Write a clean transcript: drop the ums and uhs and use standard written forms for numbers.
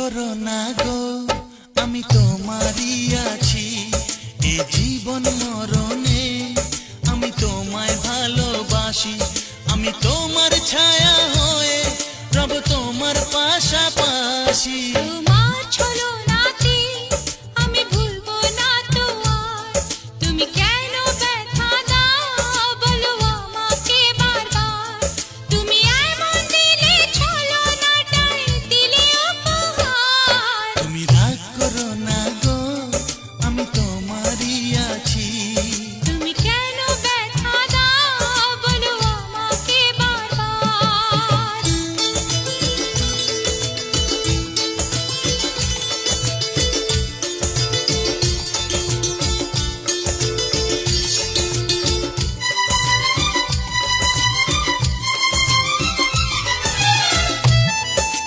করো না গো, আমি তোমারই আছি। এ জীবন মরণে আমি তোমায় ভালোবাসি। আমি তোমার ছায়া হয়ে রব তোমার পাশাপাশি।